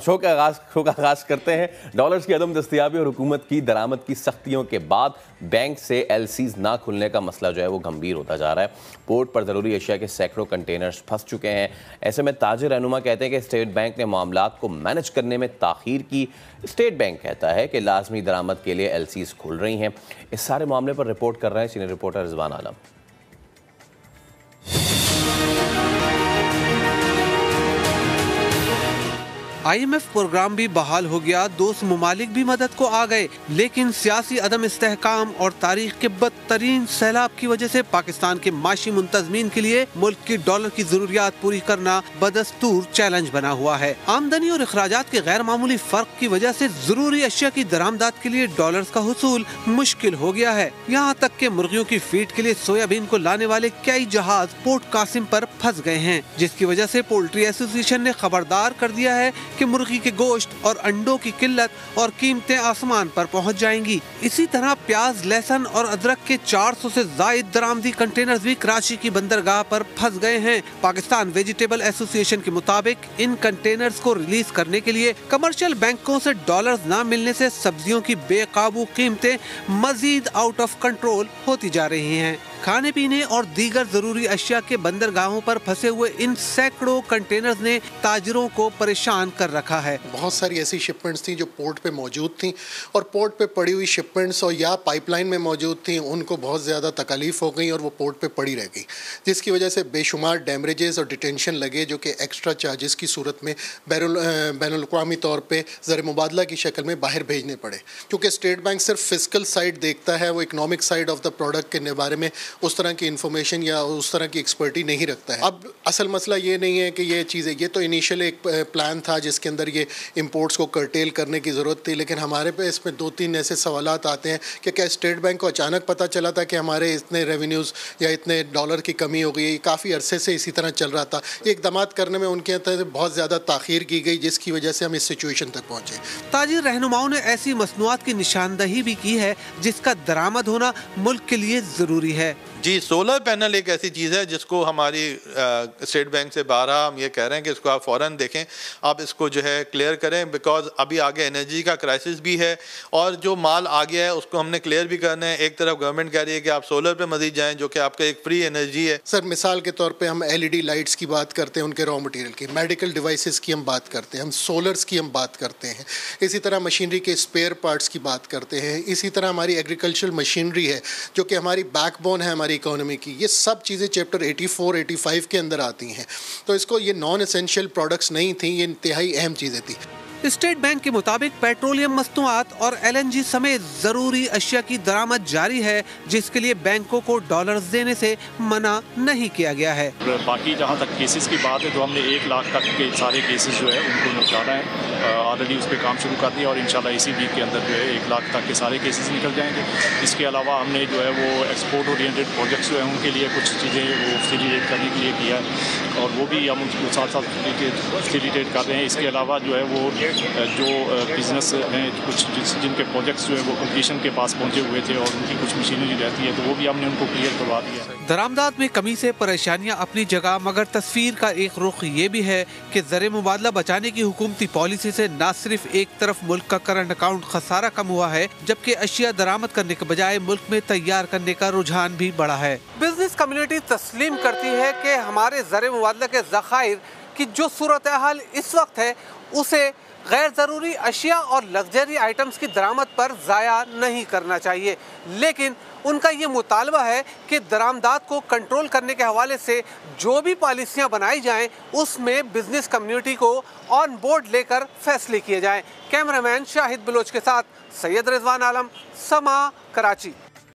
Show का आगाज करते हैं। डॉलर्स की अदम दस्तयाबी और हुकूमत की दरामद की सख्तियों के बाद बैंक से एलसीज ना खुलने का मसला जो है वो गंभीर होता जा रहा है। पोर्ट पर ज़रूरी अशिया के सैकड़ों कंटेनर्स फंस चुके हैं। ऐसे में ताजिर रहनुमा कहते हैं कि स्टेट बैंक ने मामलात को मैनेज करने में ताख़ीर की। स्टेट बैंक कहता है कि लाजमी दरामद के लिए एलसीज खुल रही हैं। इस सारे मामले पर रिपोर्ट कर रहे हैं सीनियर रिपोर्टर रिजवान आलम। IMF प्रोग्राम भी बहाल हो गया, दोस्त ममालिक भी मदद को आ गए, लेकिन सियासी अदम इस्तेहकाम और तारीख के बदतरीन सैलाब की वजह से पाकिस्तान के माशी मुंतजमीन के लिए मुल्क की डॉलर की जरूरियात पूरी करना बदस्तूर चैलेंज बना हुआ है। आमदनी और अखराजात के गैर मामूली फर्क की वजह से जरूरी अशिया की दरामदात के लिए डॉलर्स का हुसूल मुश्किल हो गया है। यहाँ तक के मुर्गियों की फीड के लिए सोयाबीन को लाने वाले कई जहाज पोर्ट कासिम पर फंस गए हैं, जिसकी वजह से पोल्ट्री एसोसिएशन ने खबरदार कर दिया है कि मुर्गी के गोश्त और अंडों की किल्लत और कीमतें आसमान पर पहुंच जाएंगी। इसी तरह प्याज, लहसुन और अदरक के 400 से ज्यादा दरामदी कंटेनर्स भी कराची की बंदरगाह पर फंस गए हैं। पाकिस्तान वेजिटेबल एसोसिएशन के मुताबिक इन कंटेनर्स को रिलीज करने के लिए कमर्शियल बैंकों से डॉलर्स न मिलने से सब्जियों की बेकाबू कीमतें मजीद आउट ऑफ कंट्रोल होती जा रही हैं। खाने पीने और दीगर जरूरी अशिया के बंदरगाहों पर फंसे हुए इन सैकड़ों कंटेनर्स ने ताजिरों को परेशान कर रखा है। बहुत सारी ऐसी शिपमेंट्स थी जो पोर्ट पे मौजूद थी और पोर्ट पे पड़ी हुई शिपमेंट्स और या पाइपलाइन में मौजूद थी, उनको बहुत ज़्यादा तकलीफ हो गई और वो पोर्ट पे पड़ी रह गई, जिसकी वजह से बेशुमार डैमरेजेस और डिटेंशन लगे, जो कि एक्स्ट्रा चार्जेस की सूरत में बैनुल-अक़वामी तौर पे ज़र मुबादला की शक्ल में बाहर भेजने पड़े। क्योंकि स्टेट बैंक सिर्फ फिजिकल साइड देखता है, वो economic side of the product के बारे में उस तरह की इन्फॉर्मेशन या उस तरह की एक्सपर्टी नहीं रखता है। अब असल मसला ये नहीं है कि ये चीज़ें, ये तो इनिशियल एक प्लान था जिसके अंदर ये इंपोर्ट्स को कर्टेल करने की ज़रूरत थी, लेकिन हमारे पे इसमें 2-3 ऐसे सवालात आते हैं कि क्या स्टेट बैंक को अचानक पता चला था कि हमारे इतने रेवेन्यूज़ या इतने डॉलर की कमी हो गई। काफ़ी अरसे से इसी तरह चल रहा था। ये इक़दामात करने में उनके अंदर बहुत ज़्यादा ताख़ीर की गई, जिसकी वजह से हम इस सिचुएशन तक पहुँचे। ताजिर रहनुमाओं ने ऐसी मसनूआत की निशानदही भी की है जिसका दरामद होना मुल्क के लिए ज़रूरी है। जी, सोलर पैनल एक ऐसी चीज़ है जिसको हमारी स्टेट बैंक से बारहा हम ये कह रहे हैं कि इसको आप फ़ौरन देखें, आप इसको जो है क्लियर करें, बिकॉज अभी आगे एनर्जी का क्राइसिस भी है और जो माल आ गया है उसको हमने क्लियर भी करना है। एक तरफ गवर्नमेंट कह रही है कि आप सोलर पे मज़ीद जाएं, जो कि आपका एक फ्री एनर्जी है। सर, मिसाल के तौर पे हम LED लाइट्स की बात करते हैं, उनके रॉ मटेरियल की, मेडिकल डिवाइसेस की हम बात करते हैं, हम सोलर्स की हम बात करते हैं, इसी तरह मशीनरी के स्पेयर पार्ट्स की बात करते हैं, इसी तरह हमारी एग्रीकल्चरल मशीनरी है जो कि हमारी बैकबोन है हमारी इकोनॉमी की। ये सब चीज़ें चैप्टर 84-85 के अंदर आती हैं। तो इसको ये नॉन एसेंशियल प्रोडक्ट्स नहीं थी, ये इंतहाई अहम चीज़ें थी। स्टेट बैंक के मुताबिक पेट्रोलियम मस्तनुआत और LNG समेत जरूरी अशिया की दरामद जारी है, जिसके लिए बैंकों को डॉलर्स देने से मना नहीं किया गया है। बाकी जहां तक केसेस की बात है तो हमने 1 लाख तक के सारे केसेस जो है उनको निपटाना है। ऑलरेडी उस पर काम शुरू कर दिया और इंशाल्लाह इसी वीक के अंदर जो है 1 लाख तक के सारे केसेस निकल जाएंगे। इसके अलावा हमने जो है वो एक्सपोर्ट ओरिएंटेड प्रोजेक्ट्स जो है उनके लिए कुछ चीज़ें वो फैसिलिटेट करने के लिए किया है और वो भी हम उनको साथ साथ फैसिलिटेट कर रहे हैं। इसके अलावा जो है वो जो बिजनेस हैं कुछ जिनके प्रोजेक्ट्स जो है वो कंप्लीशन के पास पहुंचे हुए थे और उनकी कुछ मशीनरी रहती है तो वो भी हमने उनको क्लियर करवा दिया है। दरामदात में कमी से परेशानियां अपनी जगह, मगर तस्वीर का एक रुख ये भी है कि ज़र मुबादला बचाने की हुकूमती पॉलिसी से न सिर्फ एक तरफ मुल्क का करंट अकाउंट खसारा कम हुआ है, जबकि अशिया दरामद करने के बजाय मुल्क में तैयार करने का रुझान भी बढ़ा है। बिजनेस कम्युनिटी तस्लीम करती है कि हमारे ज़र मुबादला के ज़खायर की जो सूरत हाल इस वक्त है उसे गैर ज़रूरी अशिया और लग्जरी आइटम्स की दरामद पर ज़ाया नहीं करना चाहिए, लेकिन उनका ये मुतालबा है कि दरामदात को कंट्रोल करने के हवाले से जो भी पॉलिसियाँ बनाई जाएं उसमें बिजनेस कम्युनिटी को ऑन बोर्ड लेकर फैसले किए जाएं। कैमरामैन शाहिद बलोच के साथ सैयद रिजवान आलम, समा, कराची।